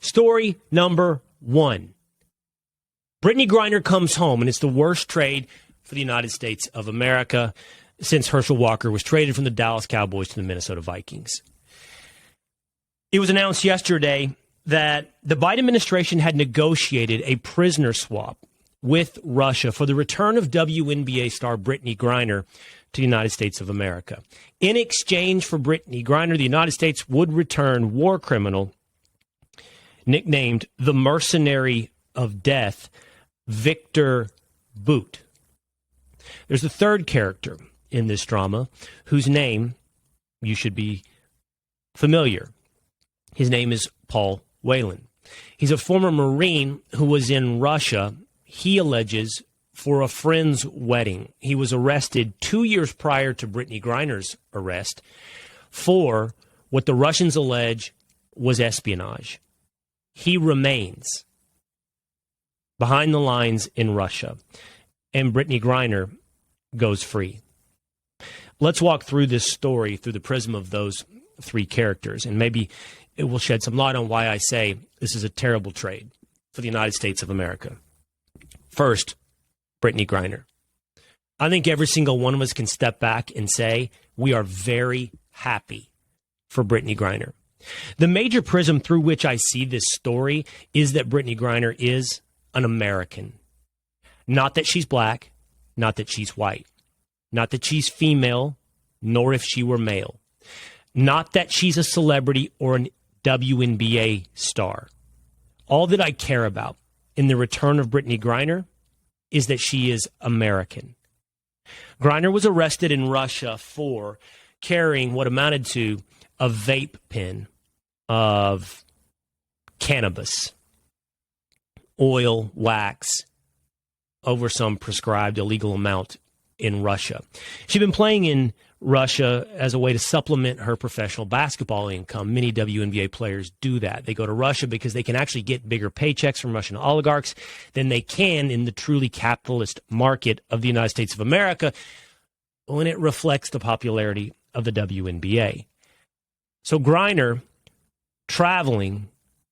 Story number one. Brittney Griner comes home, and it's the worst trade for the United States of America since Herschel Walker was traded from the Dallas Cowboys to the Minnesota Vikings. It was announced yesterday that the Biden administration had negotiated a prisoner swap with Russia for the return of WNBA star Brittney Griner to the United States of America. In exchange for Brittney Griner, the United States would return war criminal nicknamed the Mercenary of Death, Viktor Bout. There's a third character in this drama whose name you should be familiar. His name is Paul Whelan. He's a former Marine who was in Russia, he alleges, for a friend's wedding. He was arrested 2 years prior to Brittney Griner's arrest for what the Russians allege was espionage. He remains behind the lines in Russia, and Brittney Griner goes free. Let's walk through this story through the prism of those three characters, and maybe it will shed some light on why I say this is a terrible trade for the United States of America. First, Brittney Griner. I think every single one of us can step back and say we are very happy for Brittney Griner. The major prism through which I see this story is that Brittney Griner is an American. Not that she's black, not that she's white, not that she's female, nor if she were male. Not that she's a celebrity or an WNBA star. All that I care about in the return of Brittney Griner is that she is American. Griner was arrested in Russia for carrying what amounted to a vape pen of cannabis, oil, wax, over some prescribed illegal amount in Russia. She'd been playing in Russia as a way to supplement her professional basketball income. Many WNBA players do that. They go to Russia because they can actually get bigger paychecks from Russian oligarchs than they can in the truly capitalist market of the United States of America when it reflects the popularity of the WNBA. So Griner, traveling,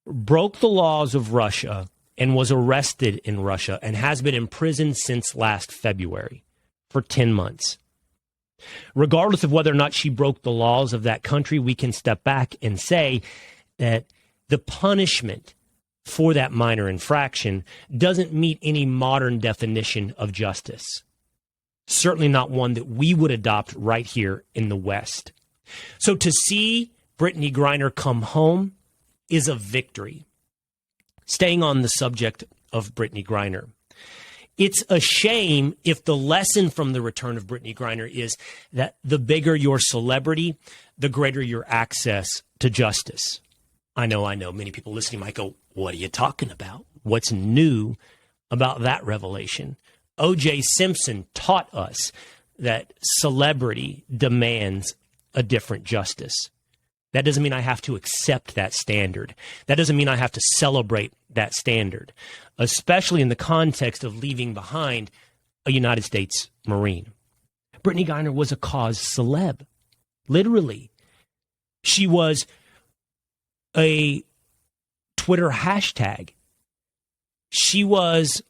broke the laws of Russia and was arrested in Russia and has been imprisoned since last February for 10 months. Regardless of whether or not she broke the laws of that country, we can step back and say that the punishment for that minor infraction doesn't meet any modern definition of justice. Certainly not one that we would adopt right here in the West. So to see Brittney Griner come home is a victory. Staying on the subject of Brittney Griner, it's a shame if the lesson from the return of Brittney Griner is that the bigger your celebrity, the greater your access to justice. I know. Many people listening might go, what are you talking about? What's new about that revelation? O.J. Simpson taught us that celebrity demands a different justice. That doesn't mean I have to accept that standard. That doesn't mean I have to celebrate that standard, especially in the context of leaving behind a United States Marine. Brittney Griner was a cause celeb, literally. She was a Twitter hashtag. She was,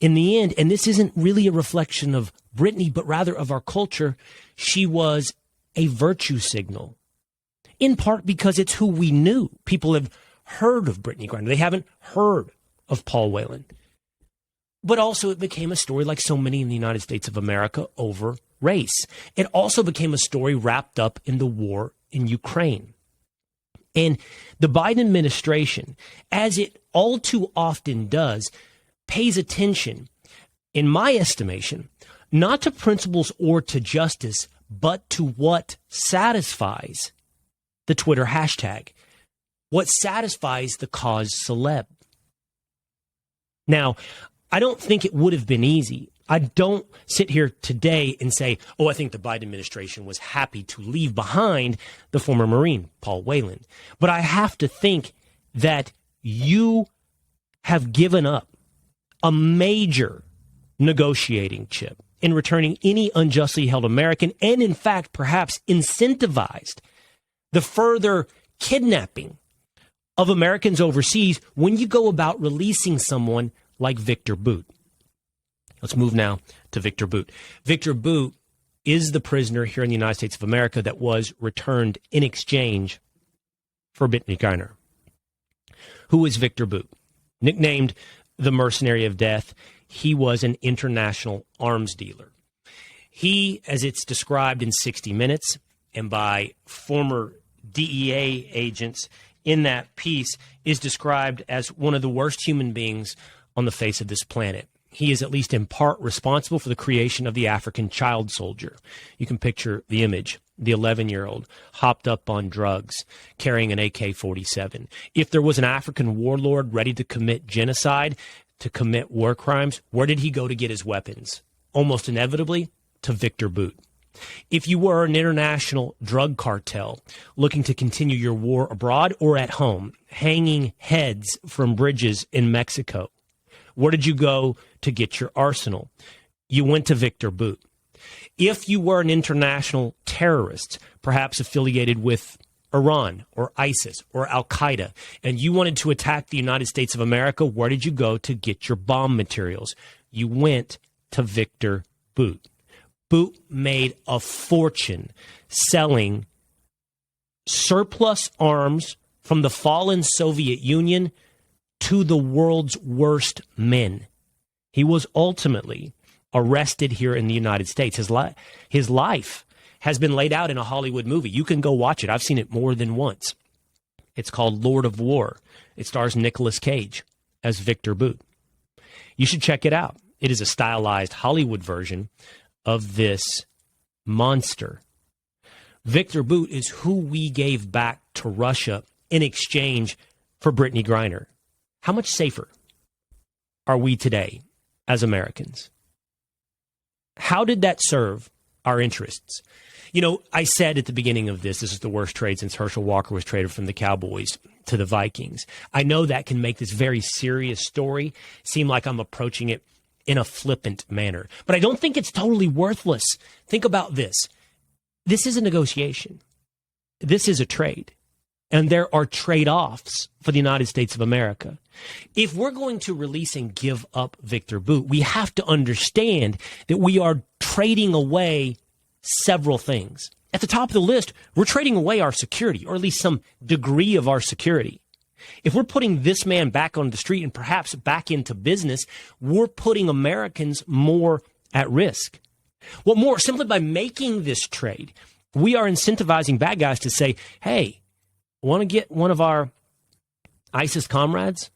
in the end, and this isn't really a reflection of Brittney, but rather of our culture, she was a virtue signal. In part because it's who we knew. People have heard of Brittney Griner. They haven't heard of Paul Whelan. But also it became a story, like so many in the United States of America, over race. It also became a story wrapped up in the war in Ukraine. And the Biden administration, as it all too often does, pays attention, in my estimation, not to principles or to justice, but to what satisfies the Twitter hashtag, what satisfies the cause celeb. Now, I don't think it would have been easy. I don't sit here today and say, I think the Biden administration was happy to leave behind the former Marine, Paul Whelan. But I have to think that you have given up a major negotiating chip in returning any unjustly held American, and in fact, perhaps incentivized the further kidnapping of Americans overseas when you go about releasing someone like Viktor Bout. Let's move now to Viktor Bout. Viktor Bout is the prisoner here in the United States of America that was returned in exchange for Brittney Griner. Who is Viktor Bout? Nicknamed the Mercenary of Death, he was an international arms dealer. He, as it's described in 60 Minutes and by former DEA agents in that piece, is described as one of the worst human beings on the face of this planet. He is at least in part responsible for the creation of the African child soldier. You can picture the image, the 11-year-old hopped up on drugs, carrying an AK-47. If there was an African warlord ready to commit genocide, to commit war crimes, where did he go to get his weapons? Almost inevitably, to Viktor Bout. If you were an international drug cartel looking to continue your war abroad or at home, hanging heads from bridges in Mexico, where did you go to get your arsenal? You went to Viktor Bout. If you were an international terrorist, perhaps affiliated with Iran or ISIS or Al-Qaeda, and you wanted to attack the United States of America, where did you go to get your bomb materials? You went to Viktor Bout. Bout made a fortune selling surplus arms from the fallen Soviet Union to the world's worst men. He was ultimately arrested here in the United States. His life has been laid out in a Hollywood movie. You can go watch it. I've seen it more than once. It's called Lord of War. It stars Nicolas Cage as Viktor Bout. You should check it out. It is a stylized Hollywood version of this monster. Viktor Bout is who we gave back to Russia in exchange for Brittney Griner. How much safer are we today as Americans? How did that serve our interests? You know, I said at the beginning of this is the worst trade since Herschel Walker was traded from the Cowboys to the Vikings. I know that can make this very serious story seem like I'm approaching it in a flippant manner, but I don't think it's totally worthless. Think about this. This is a negotiation. This is a trade. And there are trade-offs for the United States of America. If we're going to release and give up Viktor Bout, we have to understand that we are trading away several things. At the top of the list, we're trading away our security, or at least some degree of our security. If we're putting this man back on the street and perhaps back into business, we're putting Americans more at risk. Well, more simply by making this trade, we are incentivizing bad guys to say, hey, want to get one of our ISIS comrades,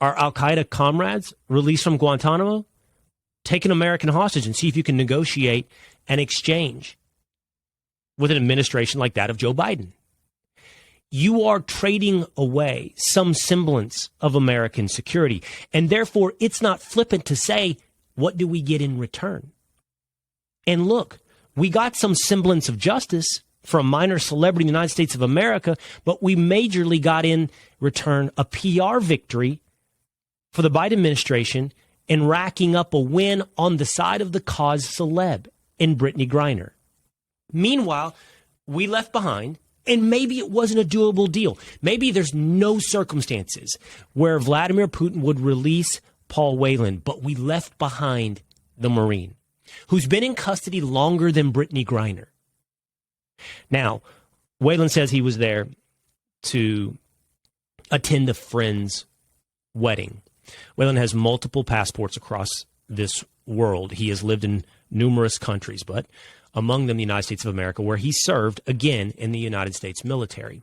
our Al-Qaeda comrades released from Guantanamo? Take an American hostage and see if you can negotiate an exchange with an administration like that of Joe Biden. You are trading away some semblance of American security. And therefore, it's not flippant to say, what do we get in return? And look, we got some semblance of justice for a minor celebrity in the United States of America, but we majorly got in return a PR victory for the Biden administration in racking up a win on the side of the cause celeb in Brittney Griner. Meanwhile, we left behind, and maybe it wasn't a doable deal. Maybe there's no circumstances where Vladimir Putin would release Paul Whelan, but we left behind the Marine, who's been in custody longer than Brittney Griner. Now, Whelan says he was there to attend a friend's wedding. Whelan has multiple passports across this world. He has lived in numerous countries, but among them the United States of America, where he served again in the United States military.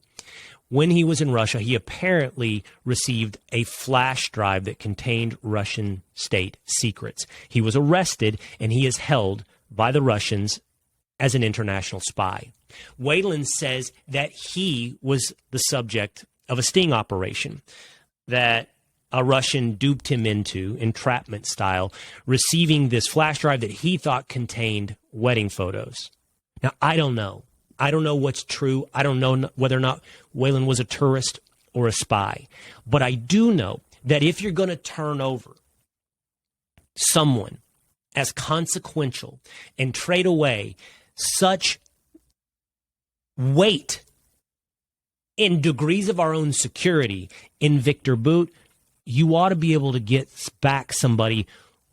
When he was in Russia, he apparently received a flash drive that contained Russian state secrets. He was arrested, and he is held by the Russians as an international spy. Whelan says that he was the subject of a sting operation that a Russian duped him into, entrapment style, receiving this flash drive that he thought contained wedding photos. Now, I don't know. I don't know what's true. I don't know whether or not Whelan was a tourist or a spy. But I do know that if you're going to turn over someone as consequential and trade away such weight in degrees of our own security in Viktor Bout, you ought to be able to get back somebody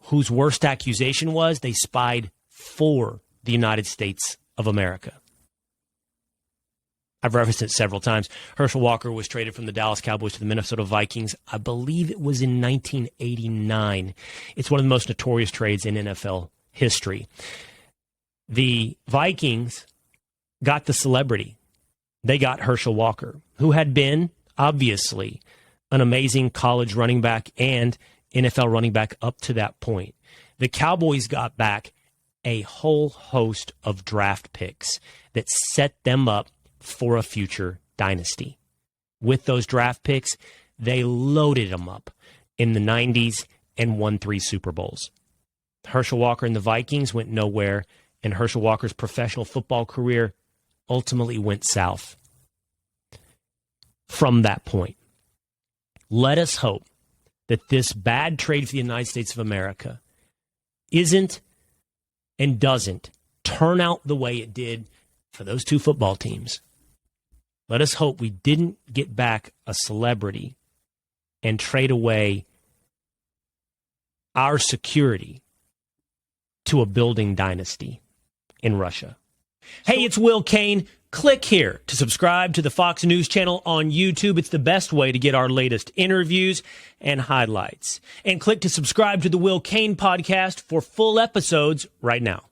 whose worst accusation was they spied for the United States of America. I've referenced it several times. Herschel Walker was traded from the Dallas Cowboys to the Minnesota Vikings. I believe it was in 1989. It's one of the most notorious trades in NFL history. The Vikings got the celebrity. They got Herschel Walker, who had been, obviously, an amazing college running back and NFL running back up to that point. The Cowboys got back a whole host of draft picks that set them up for a future dynasty. With those draft picks, they loaded them up in the 90s and won 3 Super Bowls. Herschel Walker and the Vikings went nowhere, and Herschel Walker's professional football career ultimately went south from that point. Let us hope that this bad trade for the United States of America isn't and doesn't turn out the way it did for those 2 football teams. Let us hope we didn't get back a celebrity and trade away our security to a building dynasty in Russia. Hey, it's Will Cain. Click here to subscribe to the Fox News channel on YouTube. It's the best way to get our latest interviews and highlights. And click to subscribe to the Will Cain Podcast for full episodes right now.